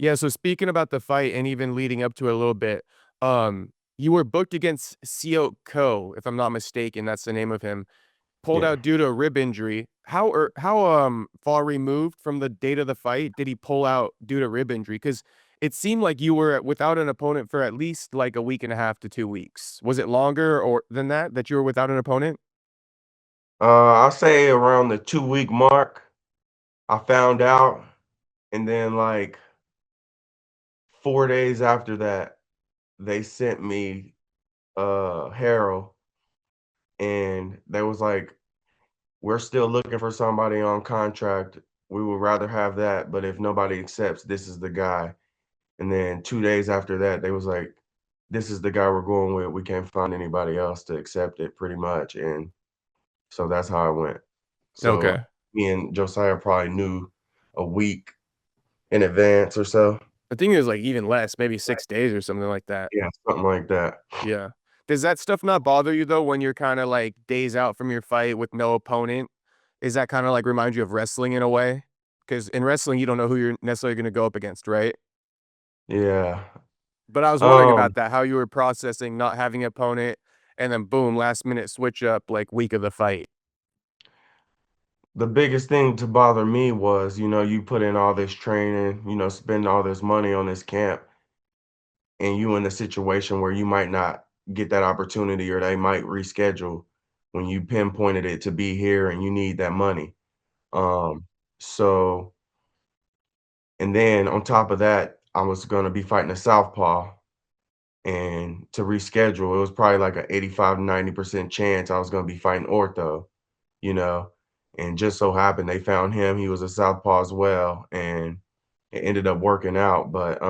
Yeah, so speaking about the fight and even leading up to it a little bit, you were booked against Seo Ko, if I'm not mistaken, that's the name of him. Pulled Yeah. out due to a rib injury. How far removed from the date of the fight did he pull out due to rib injury? Because it seemed like you were without an opponent for at least like a week and a half to 2 weeks. Was it longer or than that you were without an opponent? I'll say around the 2-week mark, I found out, and then, like, 4 days after that, they sent me, Harrell, and they was like, "We're still looking for somebody on contract. We would rather have that, but if nobody accepts, this is the guy." And then 2 days after that, they was like, "This is the guy we're going with. We can't find anybody else to accept it," pretty much, and so that's how it went. So, Okay. me and Josiah probably knew a week in advance or so. I think it was like even less, maybe 6 days or something like that. Yeah, something like that. Yeah. Does that stuff not bother you though when you're kind of like days out from your fight with no opponent? Is that kind of like remind you of wrestling in a way? Because in wrestling, you don't know who you're necessarily going to go up against, right? Yeah. But I was wondering Um, about that, how you were processing not having an opponent and then boom, last minute switch up like week of the fight. the biggest thing to bother me was, you put in all this training, spend all this money on this camp, and you in a situation where you might not get that opportunity or they might reschedule when you pinpointed it to be here and you need that money. Um, so and then on top of that, I was gonna be fighting a southpaw, and to reschedule, it was probably like a 85, 90% chance I was gonna be fighting ortho, you know? And just so happened they found him, he was a southpaw as well, and it ended up working out, but,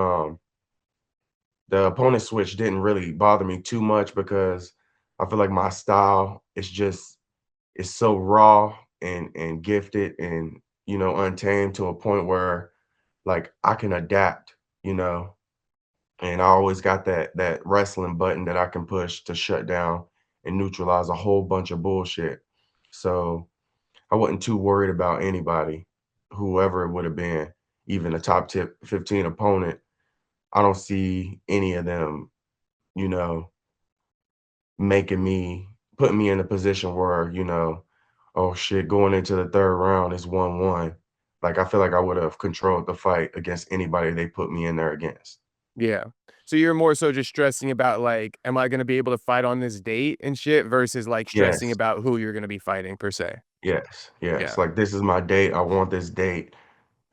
the opponent switch didn't really bother me too much because I feel like my style is just is so raw and gifted and, untamed to a point where, like, I can adapt, you know? And I always got that wrestling button that I can push to shut down and neutralize a whole bunch of bullshit. So I wasn't too worried about anybody, whoever it would have been, even a top tip 15 opponent. I don't see any of them, you know, making me putting me in a position where, oh shit, going into the third round is 1-1. Like I feel like I would have controlled the fight against anybody they put me in there against. Yeah. So you're more so just stressing about like, am I going to be able to fight on this date and shit versus like stressing Yes. about who you're going to be fighting per se. Yes, yes, Yeah. like, this is my date, I want this date,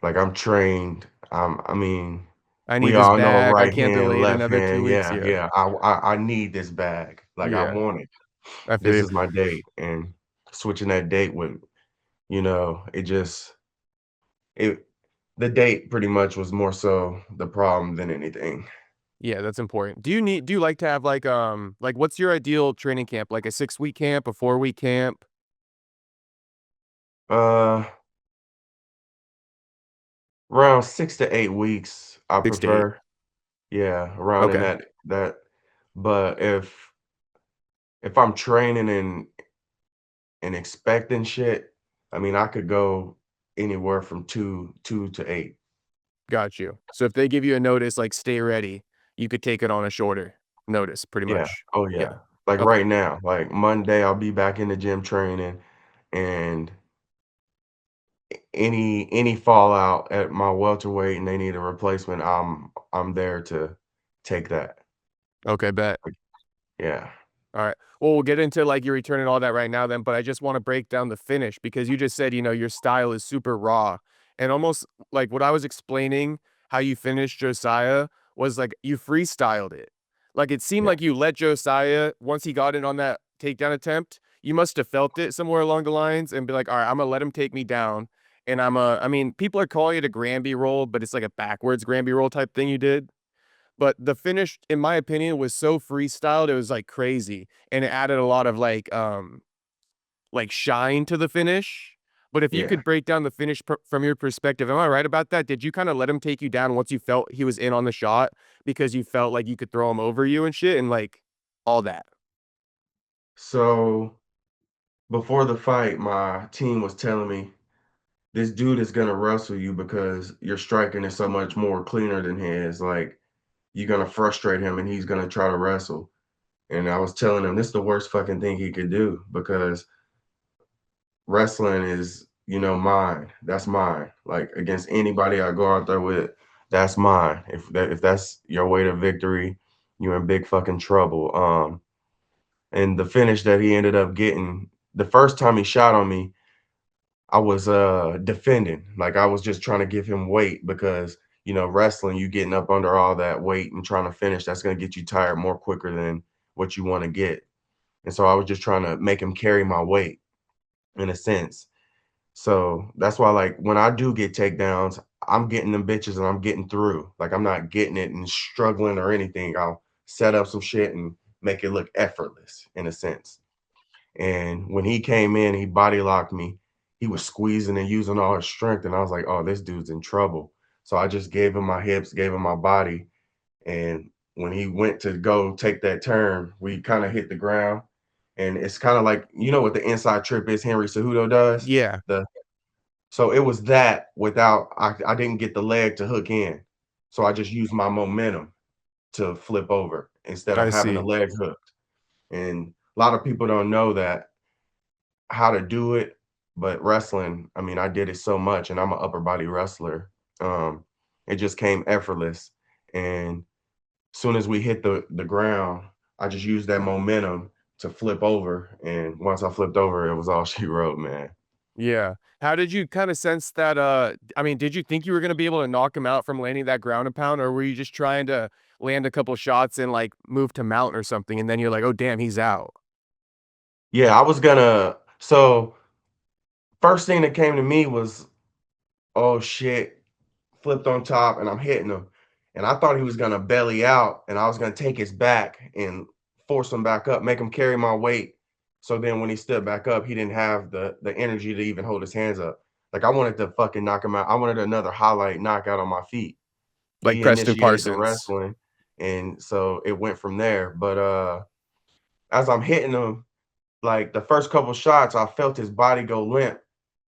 like, I'm trained, I mean, I need we this all know bag. I right can't hand, delay it left another two hand, weeks. yeah, Yeah. yeah, I need this bag, like, I Yeah. want it. I feel This you. is my date, and switching that date would it just it the date pretty much was more so the problem than anything. Yeah, that's important. Do you like to have like what's your ideal training camp? Like a 6 week camp, a 4 week camp? Uh, around 6 to 8 weeks, I 6 to 8. prefer. Yeah, around in Okay. that but if I'm training and expecting shit, I mean, I could go anywhere from 2 to 8. Got you. So if they give you a notice like stay ready, you could take it on a shorter notice pretty Yeah. much. Oh, Yeah. yeah. Like, Okay. right now, like, Monday, I'll be back in the gym training, and any fallout at my welterweight and they need a replacement, I'm there to take that. Okay, bet. Like, yeah. All right. Well, we'll get into like your return and all that right now then, but I just want to break down the finish because you just said, your style is super raw. And almost like what I was explaining how you finished Josiah was like you freestyled it. Like it seemed Yeah. like you let Josiah, once he got in on that takedown attempt, you must have felt it somewhere along the lines and be like, all right, I'm gonna let him take me down. And I mean, people are calling it a Granby roll, but it's like a backwards Granby roll type thing you did. But the finish, in my opinion, was so freestyled, it was, like, crazy, and it added a lot of, like, shine to the finish. But if you Yeah. could break down the finish from your perspective, am I right about that? Did you kinda let him take you down once you felt he was in on the shot because you felt like you could throw him over you and shit and, like, all that? So, before the fight, my team was telling me, this dude is gonna wrestle you because your striking is so much more cleaner than his. Like, you're gonna frustrate him and he's gonna try to wrestle. And I was telling him this is the worst fucking thing he could do because wrestling is, mine. That's mine. Like against anybody I go out there with, that's mine. If that's your way to victory, you're in big fucking trouble. And the finish that he ended up getting, the first time he shot on me, I was defending. Like I was just trying to give him weight because wrestling, you getting up under all that weight and trying to finish, that's gonna get you tired more quicker than what you want to get. And so I was just trying to make him carry my weight in a sense. So that's why, like, when I do get takedowns, I'm getting them bitches and I'm getting through. Like, I'm not getting it and struggling or anything. I'll set up some shit and make it look effortless in a sense. And when he came in, he body locked me. He was squeezing and using all his strength. And I was like, oh, this dude's in trouble. So I just gave him my hips, gave him my body. And when he went to go take that turn, we kind of hit the ground. And it's kind of like, what the inside trip is Henry Cejudo does? Yeah, The So it was that without I didn't get the leg to hook in. So I just used my momentum to flip over instead of I having the see. leg hooked. And a lot of people don't know that how to do it, but wrestling, I mean, I did it so much and I'm an upper body wrestler. Um, it just came effortless. And soon as we hit the ground, I just used that momentum to flip over. And once I flipped over, it was all she wrote, man. Yeah. How did you kinda sense that, I mean, did you think you were gonna be able to knock him out from landing that ground and pound, or were you just trying to land a couple shots and, like, move to mount or something, and then you're like, "Oh, damn, he's out." Yeah, I was gonna so first thing that came to me was, "Oh shit," flipped on top and I'm hitting him. And I thought he was gonna belly out and I was gonna take his back and force him back up, make him carry my weight. So then when he stood back up, he didn't have the energy to even hold his hands up. Like I wanted to fucking knock him out. I wanted another highlight knockout on my feet. Like He Preston initiated the Parsons. wrestling and so it went from there. But as I'm hitting him, like the first couple shots, I felt his body go limp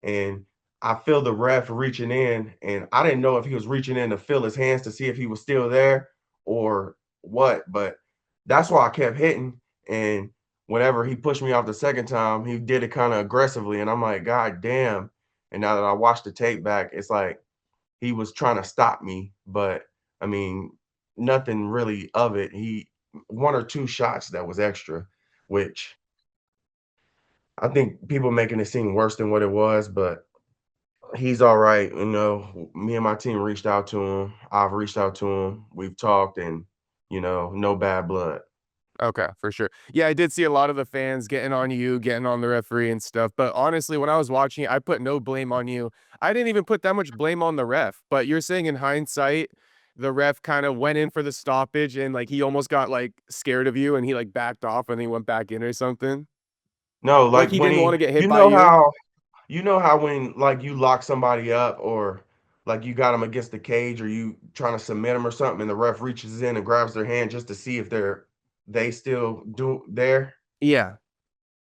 and I feel the ref reaching in, and I didn't know if he was reaching in to feel his hands to see if he was still there or what, but that's why I kept hitting. And whenever he pushed me off the second time, he did it kind of aggressively, and I'm like, God damn. And now that I watched the tape back, it's like he was trying to stop me, but I mean, nothing really of it. He one or two shots that was extra, which I think people making it seem worse than what it was, but he's all right. Me and my team reached out to him. I've reached out to him. We've talked and, no bad blood. Okay, for sure. Yeah, I did see a lot of the fans getting on you, getting on the referee and stuff, but honestly, when I was watching it, I put no blame on you. I didn't even put that much blame on the ref, but you're saying in hindsight, the ref kinda went in for the stoppage and, like, he almost got, like, scared of you and he, like, backed off and he went back in or something? No, Like, like he when didn't wanna get hit you by know you? how when like you lock somebody up or like you got them against the cage or you trying to submit them or something and the ref reaches in and grabs their hand just to see if they still do there. Yeah,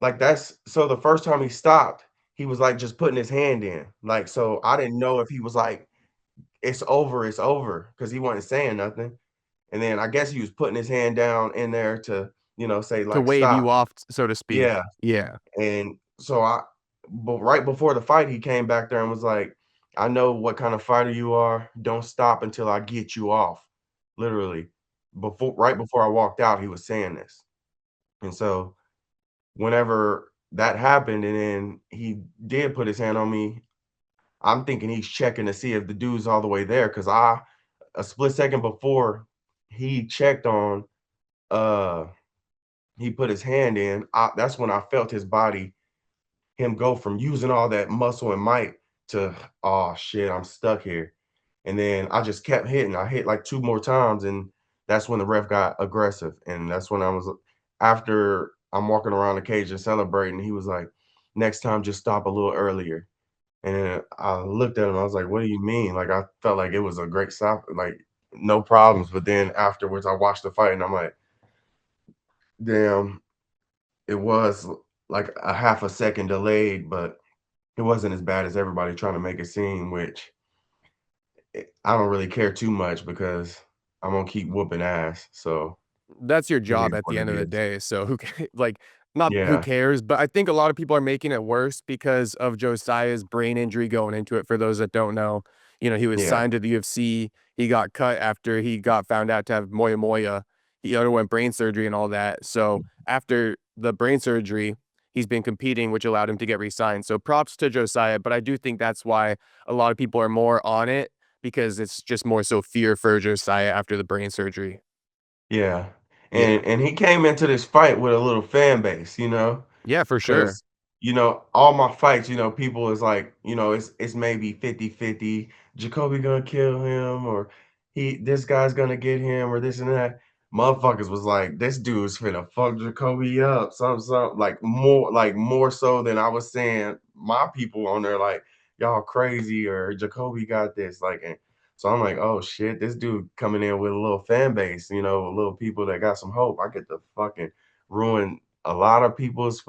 Like that's so the first time he stopped, he was like just putting his hand in. Like so I didn't know if he was like it's over because he wasn't saying nothing. And then I guess he was putting his hand down in there to, say to like wave stop. you off, so to Yeah. speak. Yeah. And so but right before the fight, he came back there and was like, I know what kind of fighter you are. Don't stop until I get you off. Literally. Right before I walked out, he was saying this. And so whenever that happened and then he did put his hand on me, I'm thinking he's checking to see if the dude's all the way there. Cause a split second before he checked on uh he put his hand in, that's when I felt him go from using all that muscle and might to, oh shit, I'm stuck here. And then I just kept hitting. I hit like two more times, and that's when the ref got aggressive. And that's when after I'm walking around the cage and celebrating, he was like, next time, just stop a little earlier. And then I looked at him, I was like, what do you mean? Like, I felt like it was a great stop, like, no problems. But then afterwards, I watched the fight, and I'm like, damn, it was like a half a second delayed, but it wasn't as bad as everybody trying to make it seem, which I don't really care too much because I'm gonna keep whooping ass. So That's your it job is at what the it end of the is. day, so who ca like, not who Yeah, cares, but I think a lot of people are making it worse because of Josiah's brain injury going into it. For those that don't know, he was yeah, signed to the UFC, he got cut after he got found out to have moya moya, he underwent brain surgery and all that, so after the brain surgery, he's been competing, which allowed him to get re-signed, so props to Josiah, but I do think that's why a lot of people are more on it, because it's just more so fear for Josiah after the brain surgery. yeah. Yeah. And he came into this fight with a little fan base, Yeah, for sure. 'cause, all my fights, people is like, it's maybe 50-50. Jacoby gonna kill him or this guy's gonna get him or this and that. Motherfuckers was like, this dude's finna fuck Jacoby up, something, like more so than I was saying my people on there, like, y'all crazy or Jacoby got this. Like, and so I'm like, oh shit, this dude coming in with a little fan base, a little people that got some hope. I get to fucking ruin a lot of people's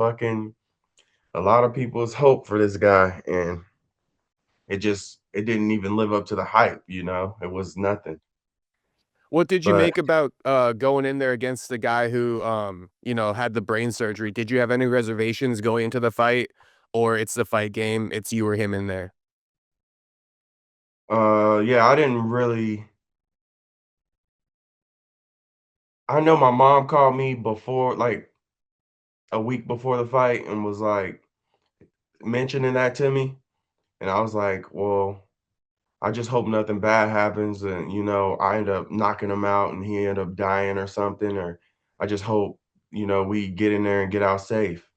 hope for this guy, and it didn't even live up to the hype. It was nothing. What did you But make about, going in there against the guy who, had the brain surgery? Did you have any reservations going into the fight, or it's the fight game, it's you or him in there? yeah, I know my mom called me before, like a week before the fight, and was like mentioning that to me, and I was like, well, I just hope nothing bad happens and, I end up knocking him out and he end up dying or something, or I just hope, we get in there and get out safe.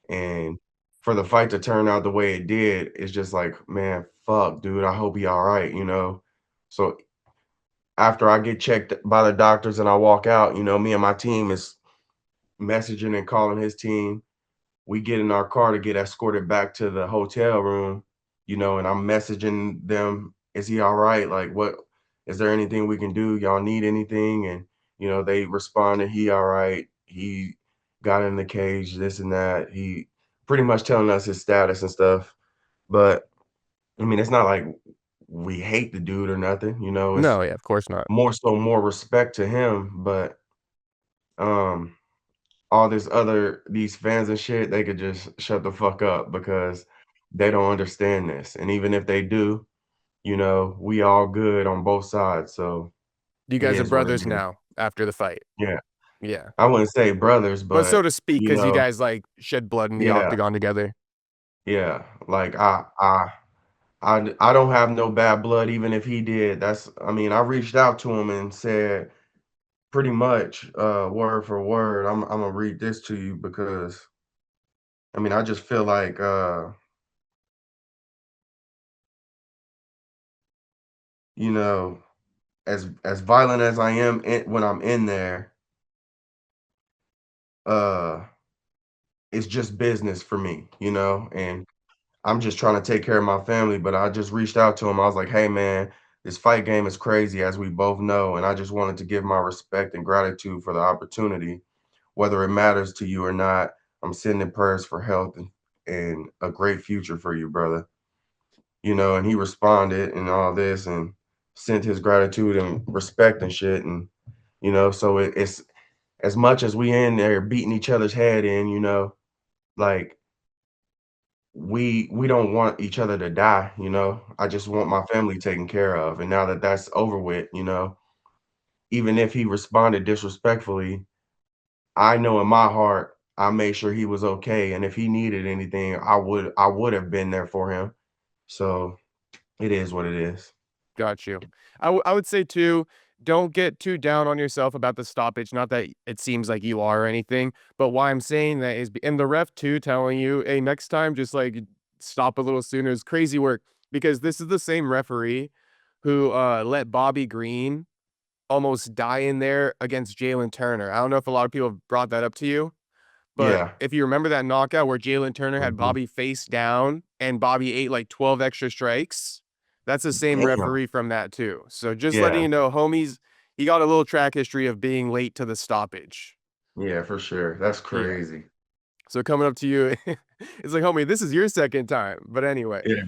And for the fight to turn out the way it did, it's just like, man, fuck, dude, I hope he all right. So after I get checked by the doctors and I walk out, me and my team is messaging and calling his team. We get in our car to get escorted back to the hotel room, and I'm messaging them, "Is he all right? Like, what is there anything we can do? Y'all need anything?" And, they responded, "He all right. He got in the cage, this and that." He pretty much telling us his status and stuff. But I mean, it's not like we hate the dude or nothing. It's No, yeah, of course not. more respect to him. But um all these fans and shit, they could just shut the fuck up because they don't understand this. And even if they do, we all good on both sides. So You it guys are is what it brothers is. now after the fight. Yeah. Yeah. I wouldn't say brothers, But so but to speak, you because you know, guys, like, shed blood in the yeah, octagon together. yeah. Like I don't have no bad blood, even if he did. I mean, I reached out to him and said pretty much word for word. I'm gonna read this to you because I mean I just feel like you know, as violent as I am when I'm in there, uh, it's just business for me, and I'm just trying to take care of my family. But I just reached out to him. I was like, "Hey, man, this fight game is crazy, as we both know, and I just wanted to give my respect and gratitude for the opportunity, whether it matters to you or not. I'm sending prayers for health and a great future for you, brother." And he responded and all this and sent his gratitude and respect and shit, and so it's as much as we in there beating each other's head in, like we don't want each other to die. I just want my family taken care of. And now that that's over with, even if he responded disrespectfully, I know in my heart I made sure he was okay. And if he needed anything, I would have been there for him. So it is what it is. Got you. I would say too, don't get too down on yourself about the stoppage. Not that it seems like you are or anything, but why I'm saying that is, and the ref too telling you, hey, next time just like stop a little sooner is crazy work, because this is the same referee who let Bobby Green almost die in there against Jalen Turner. I don't know if a lot of people have brought that up to you. But Yeah. if you remember that knockout where Jalen Turner had Mhm. Bobby face down and Bobby ate like 12 extra strikes, that's the same Damn. referee from that too. So just letting Yeah. you know, homies, he got a little track history of being late to the stoppage. Yeah, for sure. That's Yeah. crazy. So coming up to you, it's like, homie, this is your second time. But anyway, Yeah.